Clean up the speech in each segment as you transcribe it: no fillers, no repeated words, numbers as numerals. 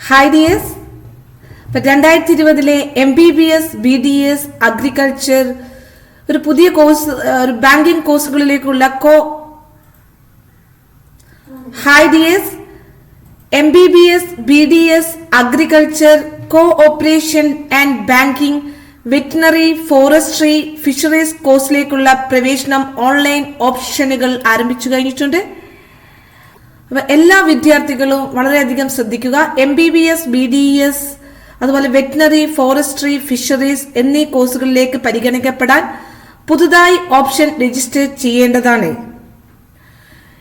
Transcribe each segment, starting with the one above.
Hi dears. 2020 MBBS BDS agriculture ഒരു പുതിയ course, ഒരു ബാങ്കിംഗ് കോഴ്സുകളിലേക്കുള്ള MBBS BDS agriculture cooperation and banking veterinary forestry fisheries കോഴ്സിലേക്കുള്ള പ്രവേശനം ഓൺലൈൻ ഓപ്ഷനുകൾ ആരംഭിച്ചു കഴിഞ്ഞിട്ടുണ്ട്. അപ്പൊ എല്ലാ വിദ്യാർത്ഥികളും വളരെയധികം ശ്രദ്ധിക്കുക. MBBS BDS അതുപോലെ വെറ്റിനറി ഫോറസ്ട്രി ഫിഷറീസ് എന്നീ കോഴ്സുകളിലേക്ക് പരിഗണിക്കപ്പെടാൻ പുതുതായി ഓപ്ഷൻ രജിസ്റ്റർ ചെയ്യേണ്ടതാണ്.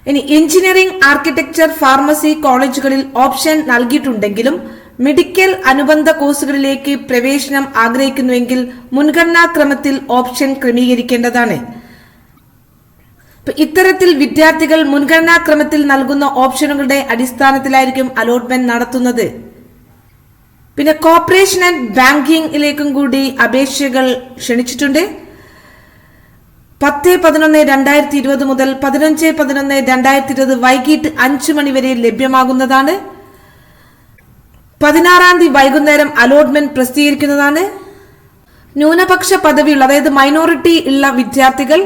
ഇനി എഞ്ചിനീയറിംഗ്, ആർക്കിടെക്ചർ, ഫാർമസി കോളേജുകളിൽ ഓപ്ഷൻ നൽകിയിട്ടുണ്ടെങ്കിലും മെഡിക്കൽ അനുബന്ധ കോഴ്സുകളിലേക്ക് പ്രവേശനം ആഗ്രഹിക്കുന്നുവെങ്കിൽ മുൻഗണനാക്രമത്തിൽ ഓപ്ഷൻ ക്രമീകരിക്കേണ്ടതാണ്. ഇത്തരത്തിൽ വിദ്യാർത്ഥികൾ മുൻഗണനാക്രമത്തിൽ നൽകുന്ന ഓപ്ഷനുകളുടെ അടിസ്ഥാനത്തിലായിരിക്കും അലോട്ട്മെന്റ് നടത്തുന്നത്. പിന്നെ കോർപ്പറേഷൻ ആൻഡ് ബാങ്കിങ്ങിലേക്കും കൂടി അപേക്ഷകൾ ക്ഷണിച്ചിട്ടുണ്ട്. 10/11/2020 മുതൽ 15/11/2020 വൈകിട്ട് 5 മണി വരെ ലഭ്യമാകുന്നതാണ്. 16-ാം തീയതി വൈകുന്നേരം അലോട്ട്മെന്റ് പ്രസിദ്ധീകരിക്കുന്നതാണ്. ന്യൂനപക്ഷ പദവിയുള്ള, അതായത് മൈനോറിറ്റി ഉള്ള വിദ്യാർത്ഥികൾ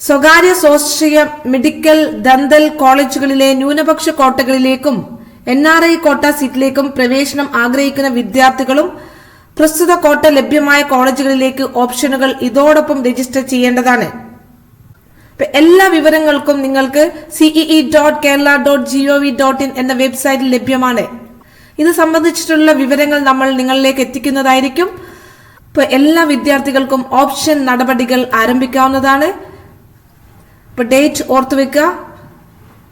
സ്വകാര്യ, സ്വാശ്രയ, മെഡിക്കൽ, ദന്തൽ കോളേജുകളിലെ ന്യൂനപക്ഷ കോട്ടകളിലേക്കും NRI കോട്ട സീറ്റിലേക്കും പ്രവേശനം ആഗ്രഹിക്കുന്ന വിദ്യാർത്ഥികളും പ്രസ്തുത കോട്ട ലഭ്യമായ കോളേജുകളിലേക്ക് ഓപ്ഷനുകൾ ഇതോടൊപ്പം രജിസ്റ്റർ ചെയ്യേണ്ടതാണ്. എല്ലാ വിവരങ്ങൾക്കും നിങ്ങൾക്ക് cee.kerala.gov.in എന്ന വെബ്സൈറ്റിൽ ലഭ്യമാണ്. ഇത് സംബന്ധിച്ചിട്ടുള്ള വിവരങ്ങൾ നമ്മൾ നിങ്ങളിലേക്ക് എത്തിക്കുന്നതായിരിക്കും. ഇപ്പൊ എല്ലാ വിദ്യാർത്ഥികൾക്കും ഓപ്ഷൻ നടപടികൾ ആരംഭിക്കാവുന്നതാണ്. ഇപ്പൊ ഡേറ്റ് ഓർത്തു വെക്കുക,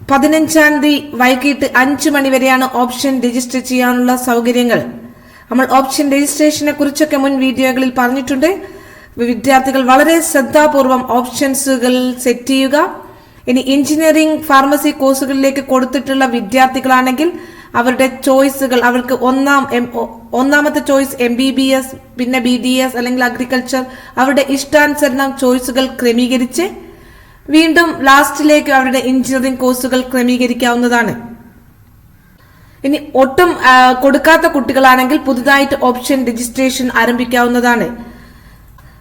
15-ാം തീയതി വൈകിട്ട് 5 മണി വരെയാണ് ഓപ്ഷൻ രജിസ്റ്റർ ചെയ്യാനുള്ള സൗകര്യങ്ങൾ. നമ്മൾ ഓപ്ഷൻ രജിസ്ട്രേഷനെ കുറിച്ചൊക്കെ മുൻ വീഡിയോകളിൽ പറഞ്ഞിട്ടുണ്ട്. വിദ്യാർത്ഥികൾ വളരെ ശ്രദ്ധാപൂർവം ഓപ്ഷൻസുകൾ സെറ്റ് ചെയ്യുക. ഇനി എഞ്ചിനീയറിംഗ്, ഫാർമസി കോഴ്സുകളിലേക്ക് കൊടുത്തിട്ടുള്ള വിദ്യാർത്ഥികളാണെങ്കിൽ അവരുടെ ചോയ്സുകൾ, അവർക്ക് ഒന്നാമത്തെ ചോയ്സ് MBBS, പിന്നെ BDS അല്ലെങ്കിൽ അഗ്രികൾച്ചർ, അവരുടെ ഇഷ്ടാനുസരണം ചോയ്സുകൾ ക്രമീകരിച്ച് വീണ്ടും ലാസ്റ്റിലേക്ക് അവരുടെ എഞ്ചിനീയറിംഗ് കോഴ്സുകൾ ക്രമീകരിക്കാവുന്നതാണ്. ഇനി ഒട്ടും കൊടുക്കാത്ത കുട്ടികളാണെങ്കിൽ പുതുതായിട്ട് ഓപ്ഷൻ രജിസ്ട്രേഷൻ ആരംഭിക്കാവുന്നതാണ്.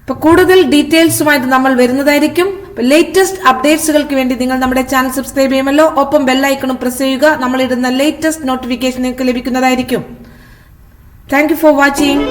അപ്പൊ കൂടുതൽ ഡീറ്റെയിൽസുമായിട്ട് നമ്മൾ വരുന്നതായിരിക്കും. ലേറ്റസ്റ്റ് അപ്ഡേറ്റ്സുകൾക്ക് വേണ്ടി നിങ്ങൾ നമ്മുടെ ചാനൽ സബ്സ്ക്രൈബ് ചെയ്യുമല്ലോ. ഒപ്പം ബെല്ലൈക്കണും പ്രസ് ചെയ്യുക. നമ്മൾ ഇടുന്ന ലേറ്റസ്റ്റ് നോട്ടിഫിക്കേഷൻ നിങ്ങൾക്ക് ലഭിക്കുന്നതായിരിക്കും. Thank you for watching.